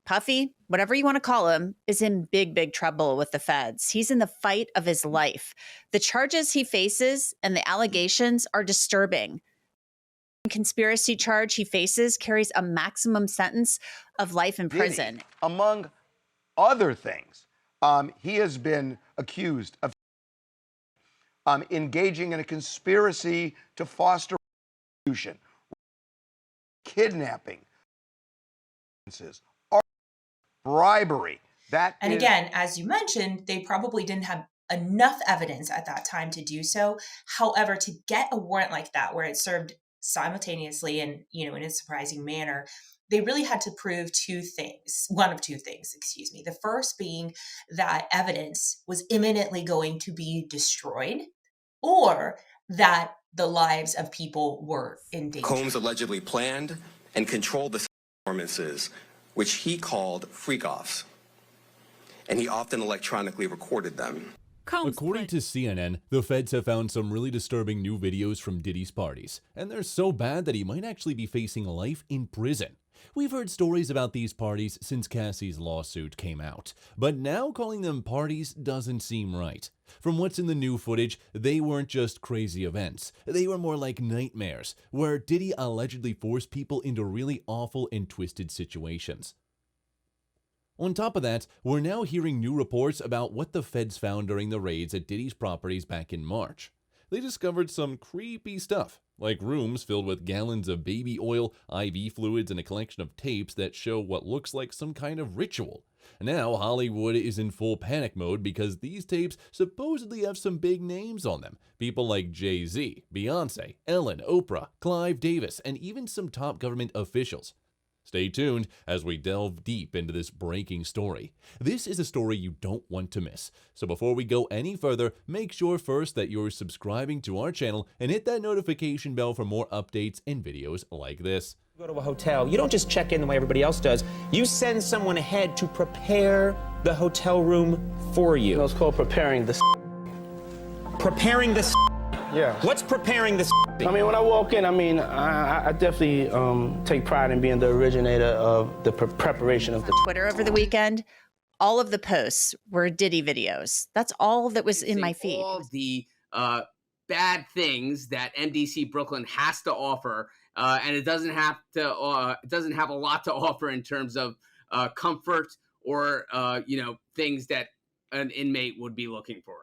Puffy, whatever you want to call him, is in big, big trouble with the feds. He's in the fight of his life. The charges he faces and the allegations are disturbing. The conspiracy charge he faces carries a maximum sentence of life in prison. Diddy, among other things, he has been accused of engaging in a conspiracy to foster prostitution, kidnapping, bribery. And again, as you mentioned, they probably didn't have enough evidence at that time to do so. However, to get a warrant like that, where it served simultaneously and, in a surprising manner, they really had to prove one of two things, excuse me. The first being that evidence was imminently going to be destroyed, or that the lives of people were in danger. Combs allegedly planned and controlled the performances, which he called freak-offs, and he often electronically recorded them. According to CNN, the feds have found some really disturbing new videos from Diddy's parties, and they're so bad that he might actually be facing life in prison. We've heard stories about these parties since Cassie's lawsuit came out, but now calling them parties doesn't seem right. From what's in the new footage, they weren't just crazy events. They were more like nightmares, where Diddy allegedly forced people into really awful and twisted situations. On top of that, we're now hearing new reports about what the feds found during the raids at Diddy's properties back in March. They discovered some creepy stuff, like rooms filled with gallons of baby oil, IV fluids, and a collection of tapes that show what looks like some kind of ritual. Now, Hollywood is in full panic mode because these tapes supposedly have some big names on them. People like Jay-Z, Beyonce, Ellen, Oprah, Clive Davis, and even some top government officials. Stay tuned as we delve deep into this breaking story. This is a story you don't want to miss. So before we go any further, make sure first that you're subscribing to our channel and hit that notification bell for more updates and videos like this. You go to a hotel, you don't just check in the way everybody else does. You send someone ahead to prepare the hotel room for you. No, it's called preparing the Preparing the Yeah. What's preparing the I mean, when I walk in, I definitely take pride in being the originator of the preparation of the Twitter over the weekend, all of the posts were Diddy videos. That's all that was in my feed. All the bad things that MDC Brooklyn has to offer, and it doesn't have a lot to offer in terms of comfort or things that an inmate would be looking for.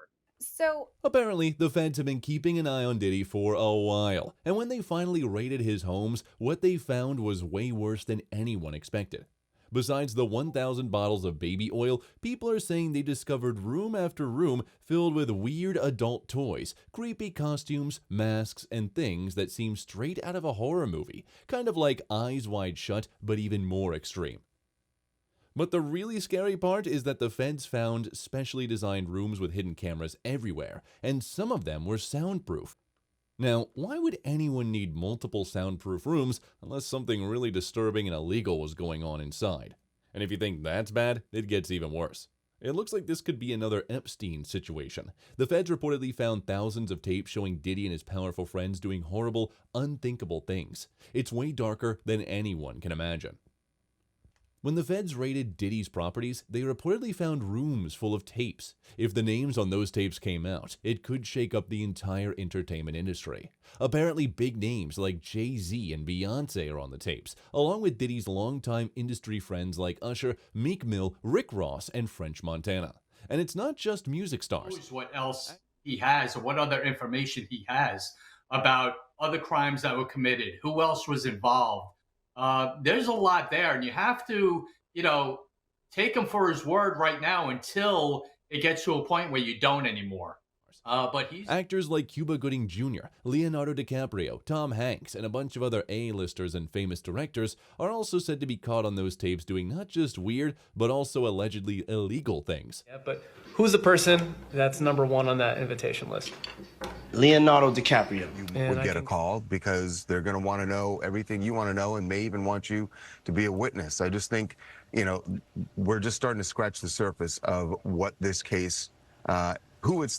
So apparently, the feds have been keeping an eye on Diddy for a while, and when they finally raided his homes, what they found was way worse than anyone expected. Besides the 1,000 bottles of baby oil, people are saying they discovered room after room filled with weird adult toys, creepy costumes, masks, and things that seem straight out of a horror movie, kind of like Eyes Wide Shut, but even more extreme. But the really scary part is that the feds found specially designed rooms with hidden cameras everywhere, and some of them were soundproof. Now, why would anyone need multiple soundproof rooms unless something really disturbing and illegal was going on inside? And if you think that's bad, it gets even worse. It looks like this could be another Epstein situation. The feds reportedly found thousands of tapes showing Diddy and his powerful friends doing horrible, unthinkable things. It's way darker than anyone can imagine. When the feds raided Diddy's properties, they reportedly found rooms full of tapes. If the names on those tapes came out, it could shake up the entire entertainment industry. Apparently, big names like Jay-Z and Beyonce are on the tapes, along with Diddy's longtime industry friends like Usher, Meek Mill, Rick Ross, and French Montana. And it's not just music stars. What else he has, or what other information he has about other crimes that were committed, who else was involved. There's a lot there, and you have to, take him for his word right now until it gets to a point where you don't anymore. But actors like Cuba Gooding Jr., Leonardo DiCaprio, Tom Hanks, and a bunch of other A-listers and famous directors are also said to be caught on those tapes doing not just weird, but also allegedly illegal things. Yeah, but who's the person that's number one on that invitation list? Leonardo DiCaprio. You would get a call because they're going to want to know everything you want to know and may even want you to be a witness. I just think, we're just starting to scratch the surface of what this case,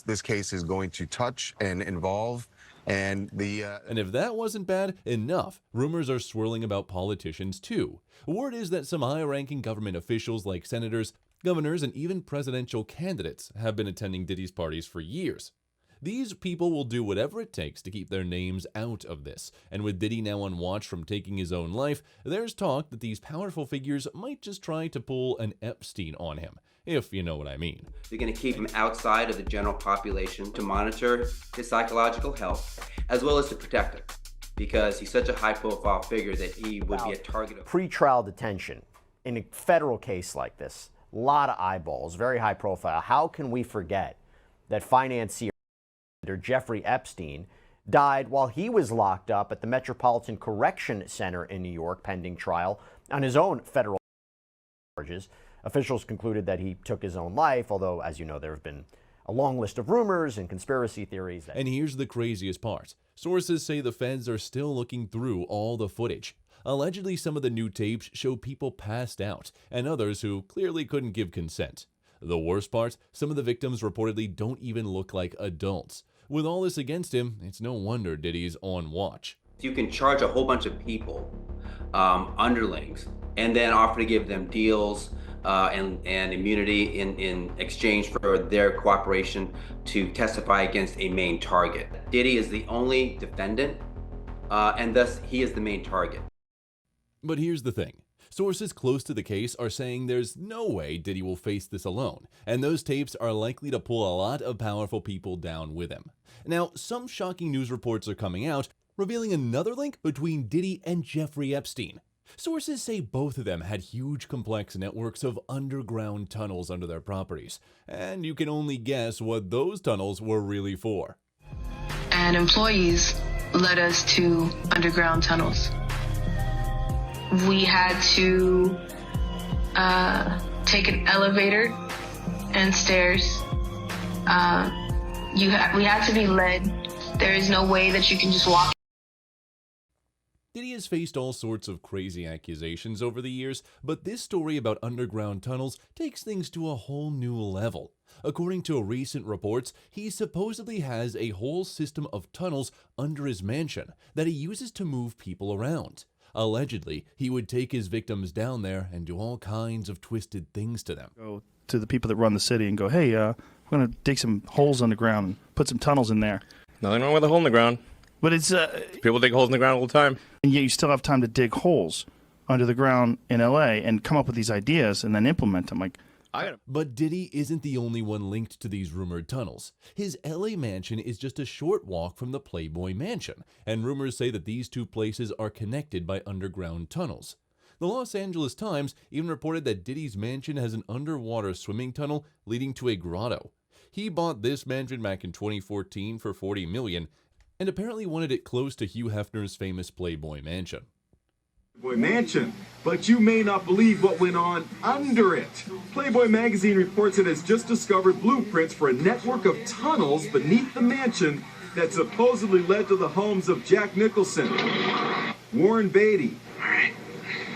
this case is going to touch and involve, And And if that wasn't bad enough, rumors are swirling about politicians too. Word is that some high-ranking government officials like senators, governors, and even presidential candidates have been attending Diddy's parties for years. These people will do whatever it takes to keep their names out of this, and with Diddy now on watch from taking his own life, there's talk that these powerful figures might just try to pull an Epstein on him, if you know what I mean. They're going to keep him outside of the general population to monitor his psychological health, as well as to protect him, because he's such a high-profile figure that he would be a target of pre-trial detention in a federal case like this. A lot of eyeballs, very high profile. How can we forget that financier Jeffrey Epstein died while he was locked up at the Metropolitan Correction Center in New York pending trial on his own federal charges? Officials concluded that he took his own life, although, as you know, there have been a long list of rumors and conspiracy theories. And here's the craziest part. Sources say the feds are still looking through all the footage. Allegedly, some of the new tapes show people passed out, and others who clearly couldn't give consent. The worst part, some of the victims reportedly don't even look like adults. With all this against him, it's no wonder Diddy's on watch. You can charge a whole bunch of people, underlings, and then offer to give them deals and immunity in exchange for their cooperation to testify against a main target. Diddy is the only defendant, and thus he is the main target. But here's the thing. Sources close to the case are saying there's no way Diddy will face this alone, and those tapes are likely to pull a lot of powerful people down with him. Now, some shocking news reports are coming out, revealing another link between Diddy and Jeffrey Epstein. Sources say both of them had huge complex networks of underground tunnels under their properties, and you can only guess what those tunnels were really for. And employees led us to underground tunnels. We had to take an elevator and stairs. We had to be led. There is no way that you can just walk. Diddy has faced all sorts of crazy accusations over the years, but this story about underground tunnels takes things to a whole new level. According to recent reports, he supposedly has a whole system of tunnels under his mansion that he uses to move people around. Allegedly, he would take his victims down there and do all kinds of twisted things to them. Go to the people that run the city and go, hey, we're going to dig some holes underground and put some tunnels in there. Nothing wrong with a hole in the ground. But it's... people dig holes in the ground all the time. And yet you still have time to dig holes under the ground in L.A. and come up with these ideas and then implement them. But Diddy isn't the only one linked to these rumored tunnels. His LA mansion is just a short walk from the Playboy Mansion, and rumors say that these two places are connected by underground tunnels. The Los Angeles Times even reported that Diddy's mansion has an underwater swimming tunnel leading to a grotto. He bought this mansion back in 2014 for $40 million, and apparently wanted it close to Hugh Hefner's famous Playboy Mansion. Playboy Mansion, but you may not believe what went on under it. Playboy magazine reports it has just discovered blueprints for a network of tunnels beneath the mansion that supposedly led to the homes of Jack Nicholson, Warren Beatty,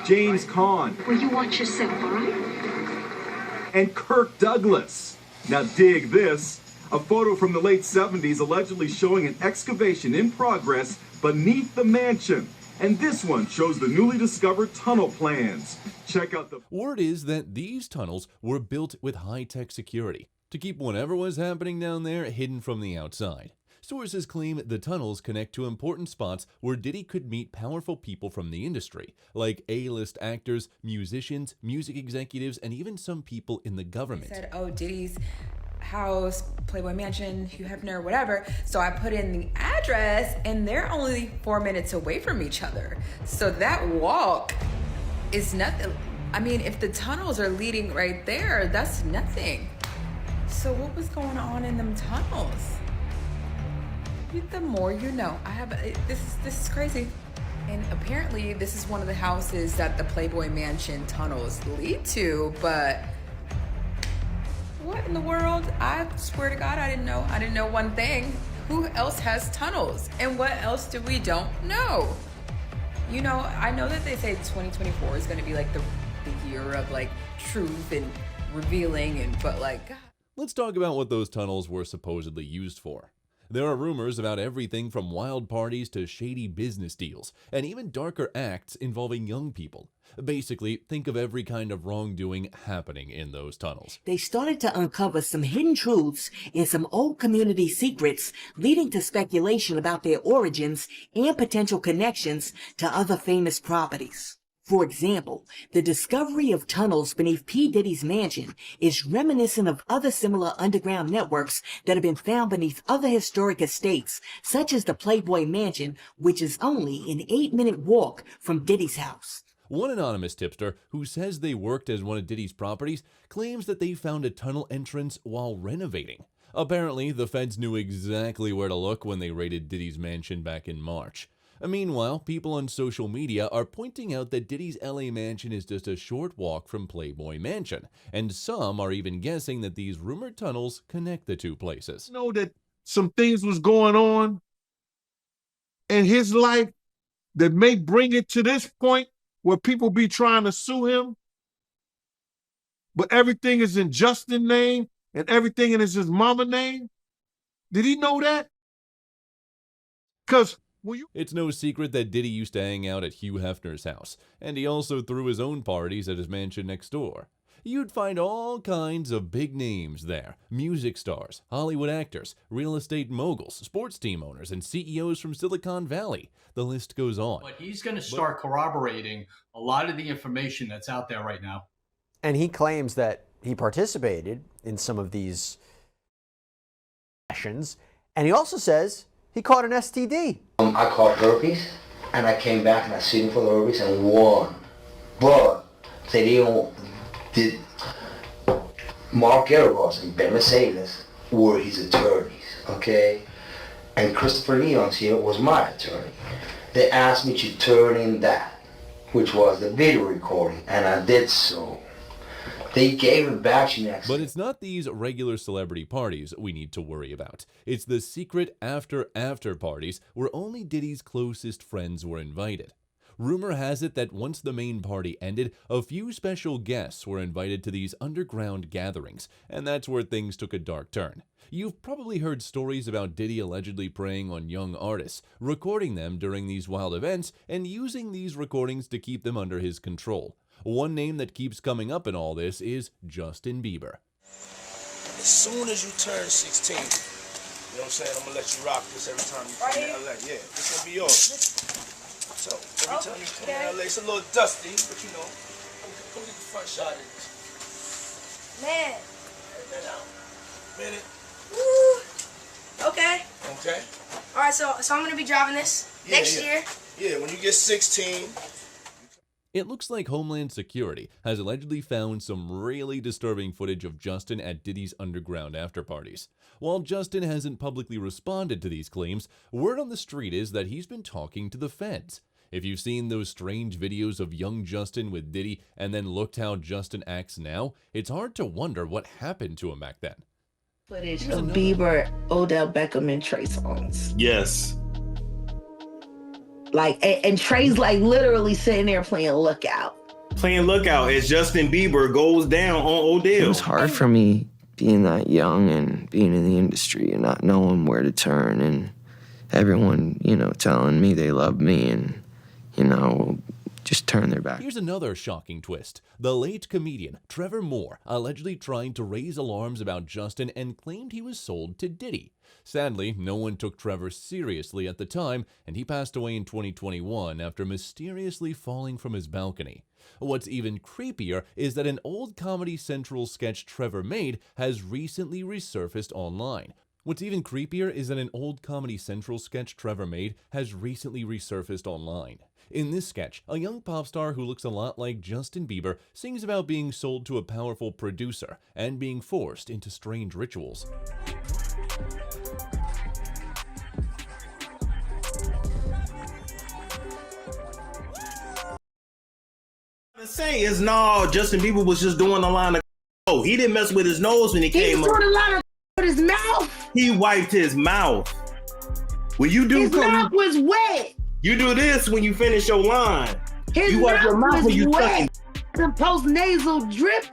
James Caan. Will you watch yourself, all right? And Kirk Douglas. Now dig this. A photo from the late 70s allegedly showing an excavation in progress beneath the mansion. And this one shows the newly discovered tunnel plans. Check out the... Word is that these tunnels were built with high-tech security to keep whatever was happening down there hidden from the outside. Sources claim the tunnels connect to important spots where Diddy could meet powerful people from the industry, like A-list actors, musicians, music executives, and even some people in the government. They said, oh, Diddy's house, Playboy Mansion, Hugh Hefner, whatever. So I put in the address and they're only 4 minutes away from each other. So that walk is nothing. I mean, if the tunnels are leading right there, that's nothing. So what was going on in them tunnels? The more you know. This is crazy. And apparently this is one of the houses that the Playboy Mansion tunnels lead to, but what in the world? I swear to God, I didn't know. I didn't know one thing. Who else has tunnels? And what else do we don't know? You know, I know that they say 2024 is going to be like the year of like truth and revealing, but like, God. Let's talk about what those tunnels were supposedly used for. There are rumors about everything from wild parties to shady business deals, and even darker acts involving young people. Basically, think of every kind of wrongdoing happening in those tunnels. They started to uncover some hidden truths and some old community secrets, leading to speculation about their origins and potential connections to other famous properties. For example, the discovery of tunnels beneath P. Diddy's mansion is reminiscent of other similar underground networks that have been found beneath other historic estates, such as the Playboy Mansion, which is only an 8-minute walk from Diddy's house. One anonymous tipster who says they worked as one of Diddy's properties claims that they found a tunnel entrance while renovating. Apparently, the feds knew exactly where to look when they raided Diddy's mansion back in March. Meanwhile, people on social media are pointing out that Diddy's LA mansion is just a short walk from Playboy Mansion, and some are even guessing that these rumored tunnels connect the two places. Know that some things was going on in his life that may bring it to this point where people be trying to sue him, but everything is in Justin's name and everything is his mama's name? Did he know that? Because it's no secret that Diddy used to hang out at Hugh Hefner's house, and he also threw his own parties at his mansion next door. You'd find all kinds of big names there: music stars, Hollywood actors, real estate moguls, sports team owners, and CEOs from Silicon Valley. The list goes on. But he's going to start corroborating a lot of the information that's out there right now. And he claims that he participated in some of these sessions, and he also says he caught an STD. I caught herpes, and I came back and I sued him for the herpes and won. But they did Mark Garagos and Ben Mercedes were his attorneys, okay? And Christopher Leon's here was my attorney. They asked me to turn in that, which was the video recording, and I did so. They gave it back to me. But it's not these regular celebrity parties we need to worry about. It's the secret after parties where only Diddy's closest friends were invited. Rumor has it that once the main party ended, a few special guests were invited to these underground gatherings, and that's where things took a dark turn. You've probably heard stories about Diddy allegedly preying on young artists, recording them during these wild events, and using these recordings to keep them under his control. One name that keeps coming up in all this is Justin Bieber. As soon as you turn 16, you know what I'm saying, I'm gonna let you rock this every time you come to LA. Yeah, this gonna be yours. So every time you come to LA, it's a little dusty, but you know, come get the front shot of this. Man. That out. Minute. Woo. Okay. Okay. All right, so I'm gonna be driving this next year. Yeah, when you get 16. It looks like Homeland Security has allegedly found some really disturbing footage of Justin at Diddy's underground afterparties. While Justin hasn't publicly responded to these claims, word on the street is that he's been talking to the feds. If you've seen those strange videos of young Justin with Diddy and then looked how Justin acts now, it's hard to wonder what happened to him back then. Footage of Bieber, Odell Beckham, and Trey Songz. Yes. Like, and Trey's like literally sitting there playing Lookout. Playing Lookout as Justin Bieber goes down on Odell. It was hard for me being that young and being in the industry and not knowing where to turn, and everyone, telling me they love me and, just turn their back. Here's another shocking twist. The late comedian Trevor Moore allegedly tried to raise alarms about Justin and claimed he was sold to Diddy. Sadly, no one took Trevor seriously at the time, and he passed away in 2021 after mysteriously falling from his balcony. What's even creepier is that an old Comedy Central sketch Trevor made has recently resurfaced online. In this sketch, a young pop star who looks a lot like Justin Bieber sings about being sold to a powerful producer and being forced into strange rituals. Say is no, Justin Bieber was just doing a line of. Oh, he didn't mess with his nose when he came up. He's doing a line of with his mouth. He wiped his mouth. When you do, his mouth was wet. You do this when you finish your line. His you wipe your mouth when you wet. The post-nasal drip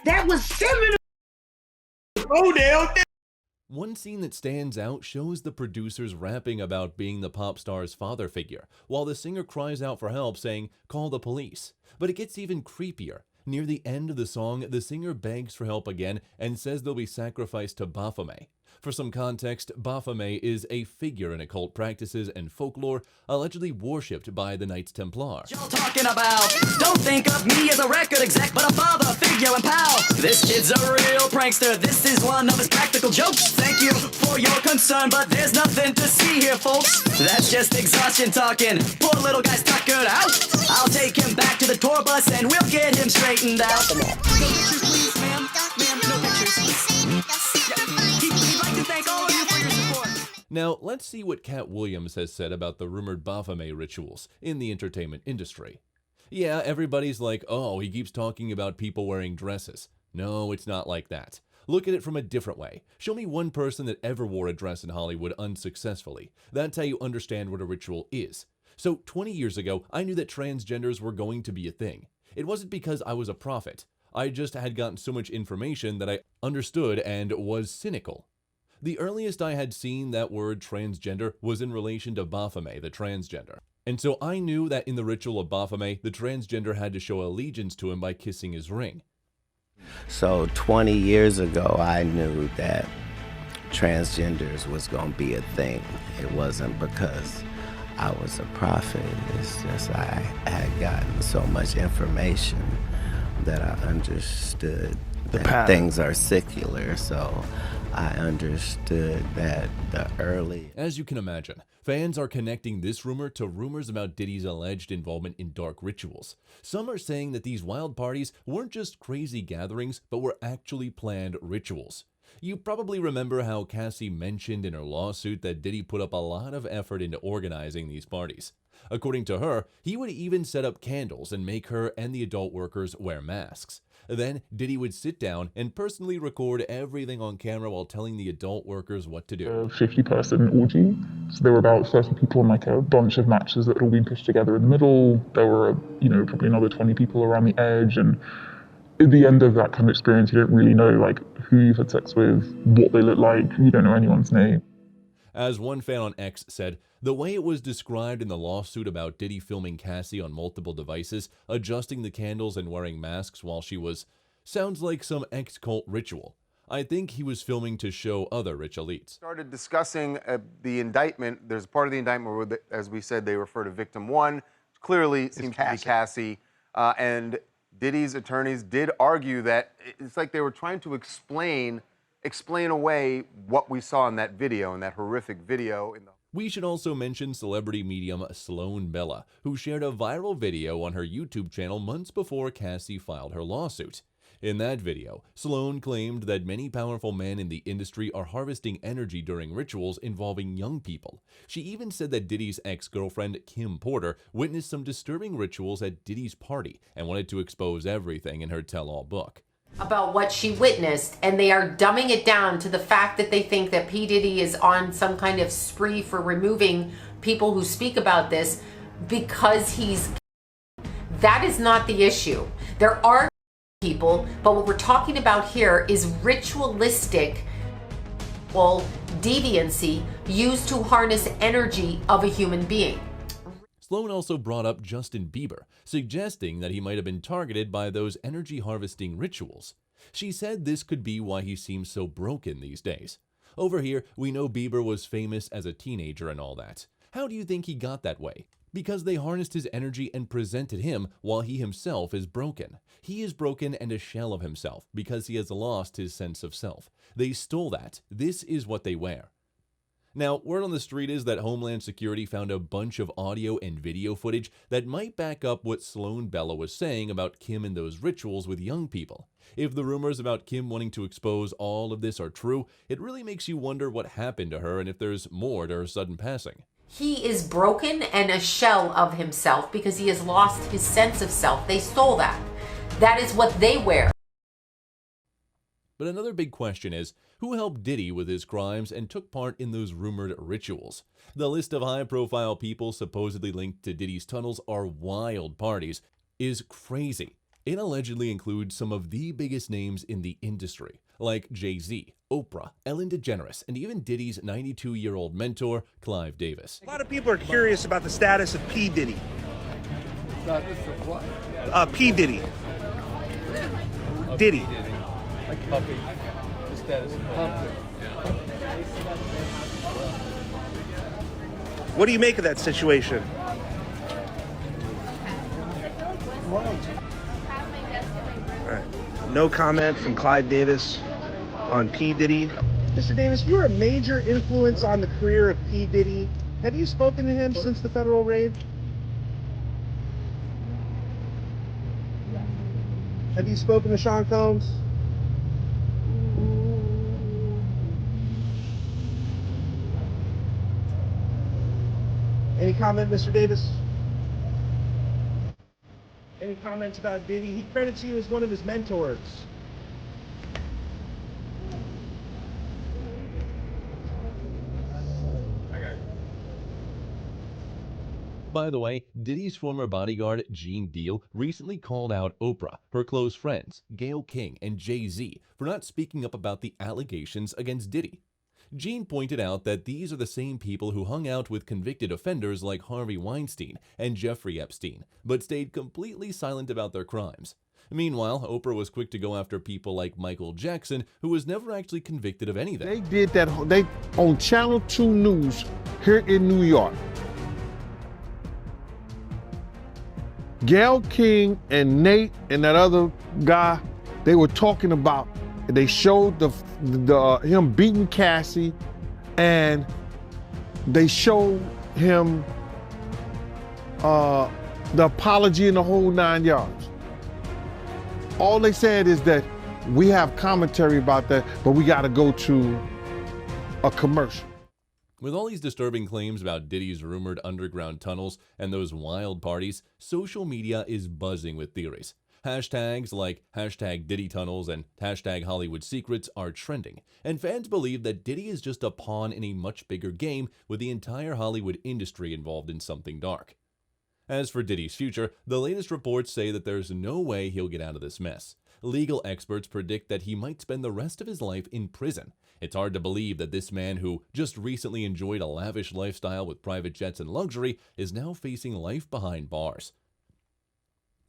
that was seminal. Odell. One scene that stands out shows the producers rapping about being the pop star's father figure, while the singer cries out for help saying, "Call the police." But it gets even creepier. Near the end of the song, the singer begs for help again and says they'll be sacrificed to Baphomet. For some context, Baphomet is a figure in occult practices and folklore, allegedly worshipped by the Knights Templar. Talking about, don't think of me as a record exec, but a father figure and pal. This kid's a real prankster. This is one of his practical jokes. Thank you for your concern, but there's nothing to see here, folks. That's just exhaustion talking. Poor little guy's tuckered out. I'll take him back to the tour bus and we'll get him straightened out. No pictures, please, ma'am. Ma'am, no pictures. He'd like to thank all of you for your support. Now, let's see what Cat Williams has said about the rumored Baphomet rituals in the entertainment industry. Yeah, everybody's like, oh, he keeps talking about people wearing dresses. No, it's not like that. Look at it from a different way. Show me one person that ever wore a dress in Hollywood unsuccessfully. That's how you understand what a ritual is. So 20 years ago, I knew that transgenders were going to be a thing. It wasn't because I was a prophet. I just had gotten so much information that I understood and was cynical. The earliest I had seen that word transgender was in relation to Baphomet, the transgender. And so I knew that in the ritual of Baphomet, the transgender had to show allegiance to him by kissing his ring. So 20 years ago, I knew that transgenders was going to be a thing. It wasn't because I was a prophet. It's just I had gotten so much information that I understood that things are secular. So I understood that the early... As you can imagine, fans are connecting this rumor to rumors about Diddy's alleged involvement in dark rituals. Some are saying that these wild parties weren't just crazy gatherings, but were actually planned rituals. You probably remember how Cassie mentioned in her lawsuit that Diddy put up a lot of effort into organizing these parties. According to her, he would even set up candles and make her and the adult workers wear masks. Then Diddy would sit down and personally record everything on camera while telling the adult workers what to do. A 50-person orgy. So there were about 30 people on like a bunch of matches that had all been pushed together in the middle. There were, probably another 20 people around the edge. And at the end of that kind of experience, you don't really know like who you've had sex with, what they look like. You don't know anyone's name. As one fan on X said, the way it was described in the lawsuit about Diddy filming Cassie on multiple devices, adjusting the candles and wearing masks while she was, sounds like some ex-cult ritual. I think he was filming to show other rich elites. Started discussing the indictment. There's part of the indictment where, as we said, they refer to victim one. Clearly seems to be Cassie. And Diddy's attorneys did argue that it's like they were trying to explain away what we saw in that video, in that horrific video. We should also mention celebrity medium Sloan Bella, who shared a viral video on her YouTube channel months before Cassie filed her lawsuit. In that video, Sloan claimed that many powerful men in the industry are harvesting energy during rituals involving young people. She even said that Diddy's ex-girlfriend, Kim Porter, witnessed some disturbing rituals at Diddy's party and wanted to expose everything in her tell-all book. About what she witnessed, and they are dumbing it down to the fact that they think that P. Diddy is on some kind of spree for removing people who speak about this because he's... That is not the issue. There are people, but what we're talking about here is ritualistic deviancy used to harness energy of a human being. Sloan also brought up Justin Bieber, suggesting that he might have been targeted by those energy harvesting rituals. She said this could be why he seems so broken these days. Over here, we know Bieber was famous as a teenager and all that. How do you think he got that way? Because they harnessed his energy and presented him while he himself is broken. He is broken and a shell of himself because he has lost his sense of self. They stole that. This is what they wear. Now, word on the street is that Homeland Security found a bunch of audio and video footage that might back up what Sloan Bella was saying about Kim and those rituals with young people. If the rumors about Kim wanting to expose all of this are true, it really makes you wonder what happened to her and if there's more to her sudden passing. He is broken and a shell of himself because he has lost his sense of self. They stole that. That is what they wear. But another big question is, who helped Diddy with his crimes and took part in those rumored rituals? The list of high-profile people supposedly linked to Diddy's tunnels are wild parties is crazy. It allegedly includes some of the biggest names in the industry, like Jay-Z, Oprah, Ellen DeGeneres, and even Diddy's 92-year-old mentor, Clive Davis. A lot of people are curious about the status of P. Diddy. Status of what? P. Diddy. Diddy. Like puppy. The status of puppy. What do you make of that situation? All right. No comment from Clive Davis on P. Diddy. Mr. Davis, you're a major influence on the career of P. Diddy. Have you spoken to him since the federal raid? Have you spoken to Sean Combs? Any comment, Mr. Davis? Any comments about Diddy? He credits you as one of his mentors. By the way, Diddy's former bodyguard, Gene Deal, recently called out Oprah, her close friends, Gayle King, and Jay-Z for not speaking up about the allegations against Diddy. Gene pointed out that these are the same people who hung out with convicted offenders like Harvey Weinstein and Jeffrey Epstein, but stayed completely silent about their crimes. Meanwhile, Oprah was quick to go after people like Michael Jackson, who was never actually convicted of anything. They did that on Channel 2 News here in New York. Gayle King and Nate and that other guy, they were talking about, they showed him beating Cassie, and they showed him the apology in the whole 9 yards. All they said is that we have commentary about that, but we got to go to a commercial. With all these disturbing claims about Diddy's rumored underground tunnels and those wild parties, social media is buzzing with theories. Hashtags like #DiddyTunnels and #HollywoodSecrets are trending, and fans believe that Diddy is just a pawn in a much bigger game with the entire Hollywood industry involved in something dark. As for Diddy's future, the latest reports say that there's no way he'll get out of this mess. Legal experts predict that he might spend the rest of his life in prison. It's hard to believe that this man who just recently enjoyed a lavish lifestyle with private jets and luxury is now facing life behind bars.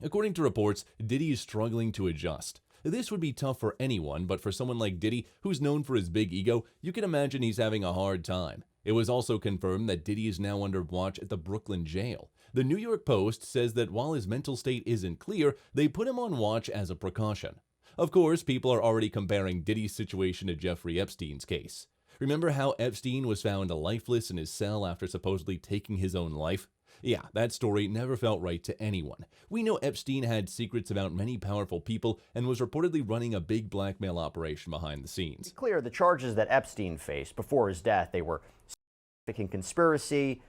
According to reports, Diddy is struggling to adjust. This would be tough for anyone, but for someone like Diddy, who's known for his big ego, you can imagine he's having a hard time. It was also confirmed that Diddy is now under watch at the Brooklyn jail. The New York Post says that while his mental state isn't clear, they put him on watch as a precaution. Of course, people are already comparing Diddy's situation to Jeffrey Epstein's case. Remember how Epstein was found lifeless in his cell after supposedly taking his own life? Yeah, that story never felt right to anyone. We know Epstein had secrets about many powerful people and was reportedly running a big blackmail operation behind the scenes. To be clear, the charges that Epstein faced before his death, they were trafficking conspiracy,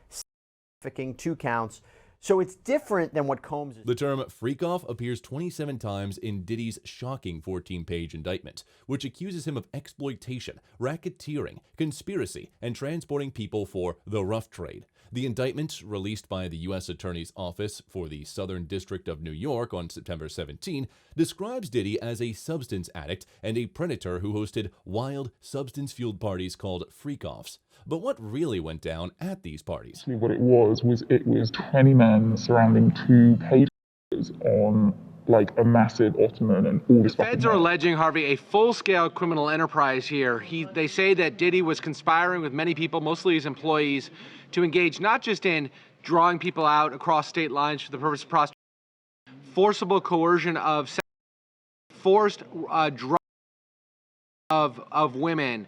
trafficking 2 counts. So it's different than what Combs is. The term freak-off appears 27 times in Diddy's shocking 14-page indictment, which accuses him of exploitation, racketeering, conspiracy, and transporting people for the rough trade. The indictment, released by the U.S. Attorney's Office for the Southern District of New York on September 17, describes Diddy as a substance addict and a predator who hosted wild, substance-fueled parties called freak-offs. But what really went down at these parties? What it was 20 men surrounding 2 pages on like a massive ottoman and all this. The feds are alleging, Harvey, a full-scale criminal enterprise here. They say that Diddy was conspiring with many people, mostly his employees, to engage not just in drawing people out across state lines for the purpose of prostitution, forcible coercion of sex, forced drug of women,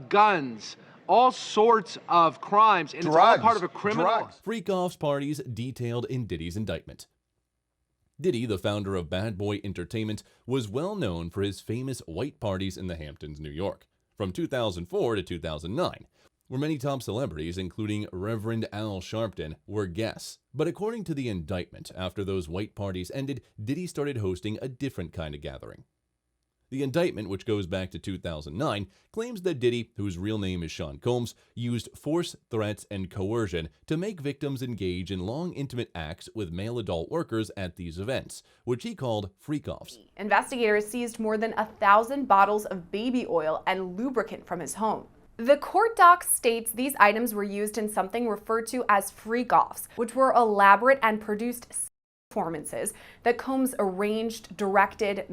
guns, all sorts of crimes, and it's all part of a criminal. Freak-offs parties detailed in Diddy's indictment. Diddy, the founder of Bad Boy Entertainment, was well known for his famous white parties in the Hamptons, New York, from 2004 to 2009, where many top celebrities, including Reverend Al Sharpton, were guests. But according to the indictment, after those white parties ended, Diddy started hosting a different kind of gathering. The indictment, which goes back to 2009, claims that Diddy, whose real name is Sean Combs, used force, threats, and coercion to make victims engage in long, intimate acts with male adult workers at these events, which he called freak-offs. Investigators seized more than 1,000 bottles of baby oil and lubricant from his home. The court doc states these items were used in something referred to as freak-offs, which were elaborate and produced performances that Combs arranged, directed,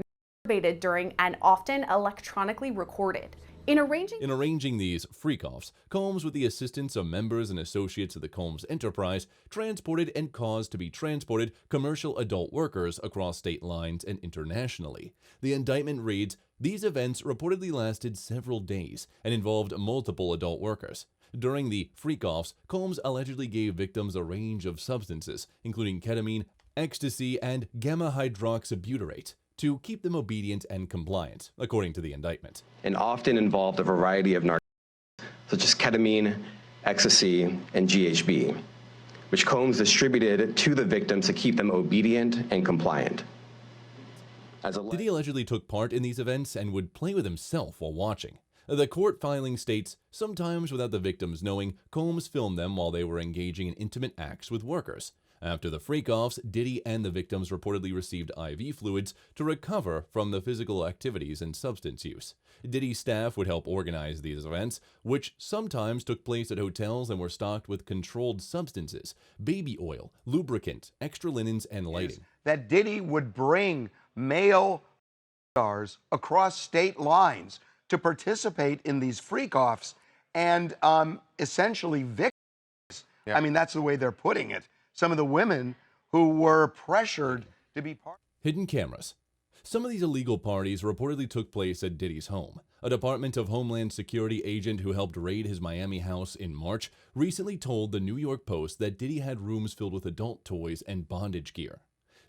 masturbated during, and often electronically recorded. In arranging these freak-offs, Combs, with the assistance of members and associates of the Combs enterprise, transported and caused to be transported commercial adult workers across state lines and internationally. The indictment reads, "These events reportedly lasted several days and involved multiple adult workers. During the freak-offs, Combs allegedly gave victims a range of substances, including ketamine, ecstasy, and gamma-hydroxybutyrate, to keep them obedient and compliant," according to the indictment. And often involved a variety of narcotics, such as ketamine, ecstasy, and GHB, which Combs distributed to the victims to keep them obedient and compliant. Diddy allegedly took part in these events and would play with himself while watching. The court filing states, sometimes without the victims knowing, Combs filmed them while they were engaging in intimate acts with workers. After the freak-offs, Diddy and the victims reportedly received IV fluids to recover from the physical activities and substance use. Diddy's staff would help organize these events, which sometimes took place at hotels and were stocked with controlled substances, baby oil, lubricant, extra linens, and lighting. That Diddy would bring male stars across state lines to participate in these freak-offs and essentially victimize. I mean, that's the way they're putting it. Some of the women who were pressured to be part. Hidden cameras. Some of these illegal parties reportedly took place at Diddy's home. A Department of Homeland Security agent who helped raid his Miami house in March recently told the New York Post that Diddy had rooms filled with adult toys and bondage gear.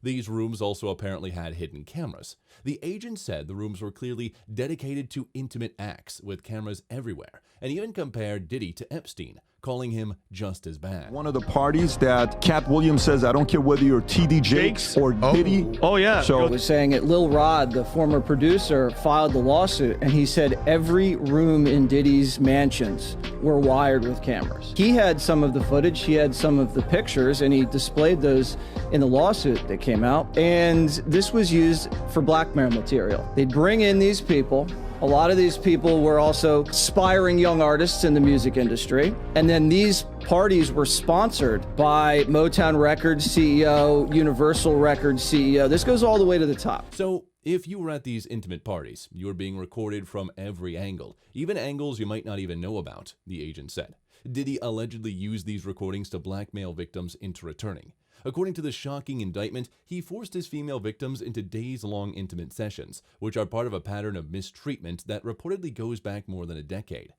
These rooms also apparently had hidden cameras. The agent said the rooms were clearly dedicated to intimate acts, with cameras everywhere, and even compared Diddy to Epstein, calling him just as bad. One of the parties that Cat Williams says, I don't care whether you're TD Jakes or Diddy. Oh, yeah. So was saying that Lil Rod, the former producer, filed the lawsuit, and he said every room in Diddy's mansions were wired with cameras. He had some of the footage, he had some of the pictures, and he displayed those in the lawsuit that came out. And this was used for blackmail material. They'd bring in these people. A lot of these people were also aspiring young artists in the music industry. And then these parties were sponsored by Motown Records CEO, Universal Records CEO. This goes all the way to the top. So, if you were at these intimate parties, you were being recorded from every angle, even angles you might not even know about, the agent said. Diddy allegedly used these recordings to blackmail victims into returning. According to the shocking indictment, he forced his female victims into days-long intimate sessions, which are part of a pattern of mistreatment that reportedly goes back more than a decade.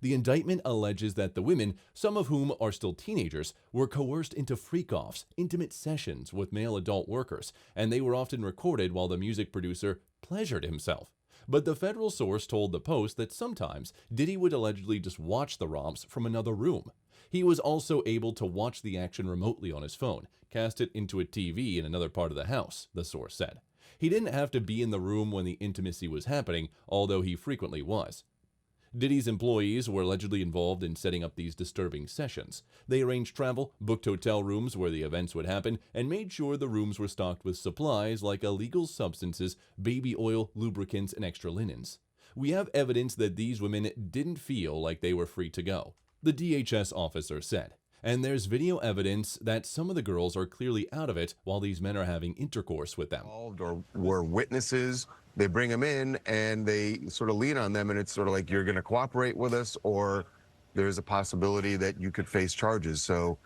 The indictment alleges that the women, some of whom are still teenagers, were coerced into freak-offs, intimate sessions with male adult workers, and they were often recorded while the music producer pleasured himself. But the federal source told the Post that sometimes Diddy would allegedly just watch the romps from another room. He was also able to watch the action remotely on his phone, cast it into a TV in another part of the house, the source said. He didn't have to be in the room when the intimacy was happening, although he frequently was. Diddy's employees were allegedly involved in setting up these disturbing sessions. They arranged travel, booked hotel rooms where the events would happen, and made sure the rooms were stocked with supplies like illegal substances, baby oil, lubricants, and extra linens. We have evidence that these women didn't feel like they were free to go, the DHS officer said. And there's video evidence that some of the girls are clearly out of it while these men are having intercourse with them. Or were witnesses. They bring them in and they sort of lean on them, and it's sort of like, you're going to cooperate with us, or there's a possibility that you could face charges. So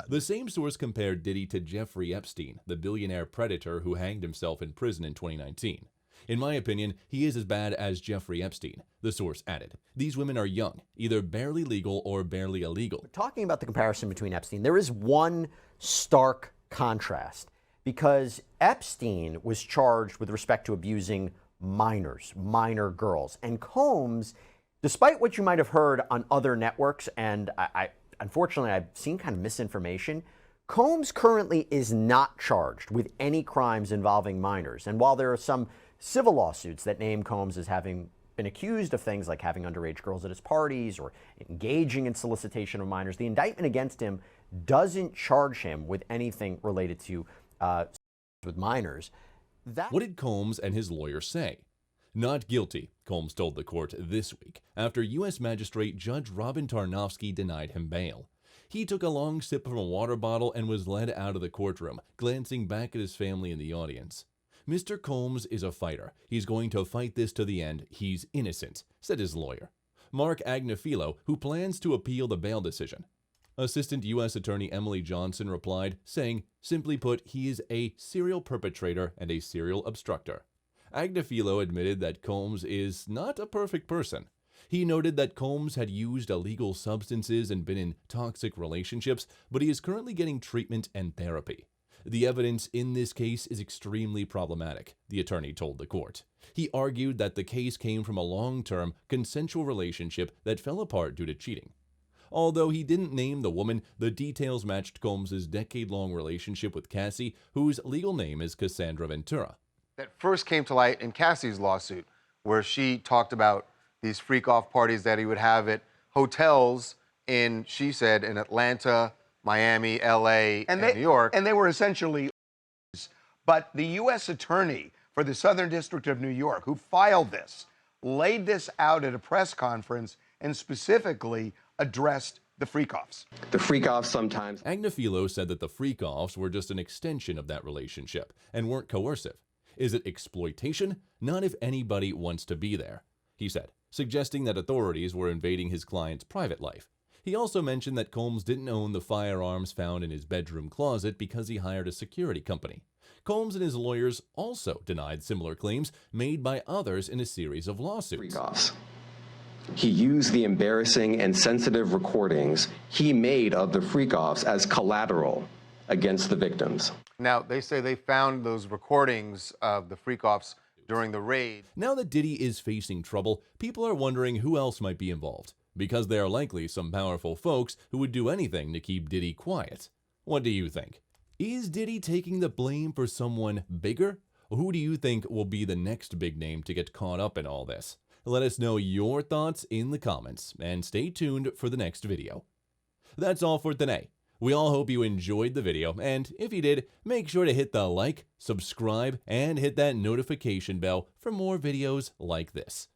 the same source compared Diddy to Jeffrey Epstein, the billionaire predator who hanged himself in prison in 2019. In my opinion, he is as bad as Jeffrey Epstein, the source added. These women are young, either barely legal or barely illegal. Talking about the comparison between Epstein, there is one stark contrast, because Epstein was charged with respect to abusing minors, minor girls. And Combs, despite what you might have heard on other networks, and unfortunately I've seen kind of misinformation, Combs currently is not charged with any crimes involving minors. And while there are some civil lawsuits that name Combs as having been accused of things like having underage girls at his parties or engaging in solicitation of minors. The indictment against him doesn't charge him with anything related to with minors. What did Combs and his lawyer say? Not guilty, Combs told the court this week after U.S. Magistrate Judge Robin Tarnofsky denied him bail. He took a long sip from a water bottle and was led out of the courtroom, glancing back at his family in the audience. Mr. Combs is a fighter. He's going to fight this to the end. He's innocent, said his lawyer, Mark Agnifilo, who plans to appeal the bail decision. Assistant U.S. Attorney Emily Johnson replied, saying, simply put, he is a serial perpetrator and a serial obstructor. Agnifilo admitted that Combs is not a perfect person. He noted that Combs had used illegal substances and been in toxic relationships, but he is currently getting treatment and therapy. The evidence in this case is extremely problematic, the attorney told the court. He argued that the case came from a long-term, consensual relationship that fell apart due to cheating. Although he didn't name the woman, the details matched Combs' decade-long relationship with Cassie, whose legal name is Cassandra Ventura. That first came to light in Cassie's lawsuit, where she talked about these freak-off parties that he would have at hotels in, she said, in Atlanta, Miami, L.A., and New York. And they were essentially, but the U.S. Attorney for the Southern District of New York, who filed this, laid this out at a press conference and specifically addressed the freak-offs. The freak-offs sometimes. Agnifilo said that the freak-offs were just an extension of that relationship and weren't coercive. Is it exploitation? Not if anybody wants to be there, he said, suggesting that authorities were invading his client's private life. He also mentioned that Combs didn't own the firearms found in his bedroom closet because he hired a security company. Combs and his lawyers also denied similar claims made by others in a series of lawsuits. Freak-offs. He used the embarrassing and sensitive recordings he made of the freak-offs as collateral against the victims. Now, they say they found those recordings of the freak-offs during the raid. Now that Diddy is facing trouble, people are wondering who else might be involved, because there are likely some powerful folks who would do anything to keep Diddy quiet. What do you think? Is Diddy taking the blame for someone bigger? Or who do you think will be the next big name to get caught up in all this? Let us know your thoughts in the comments, and stay tuned for the next video. That's all for today. We all hope you enjoyed the video, and if you did, make sure to hit the like, subscribe, and hit that notification bell for more videos like this.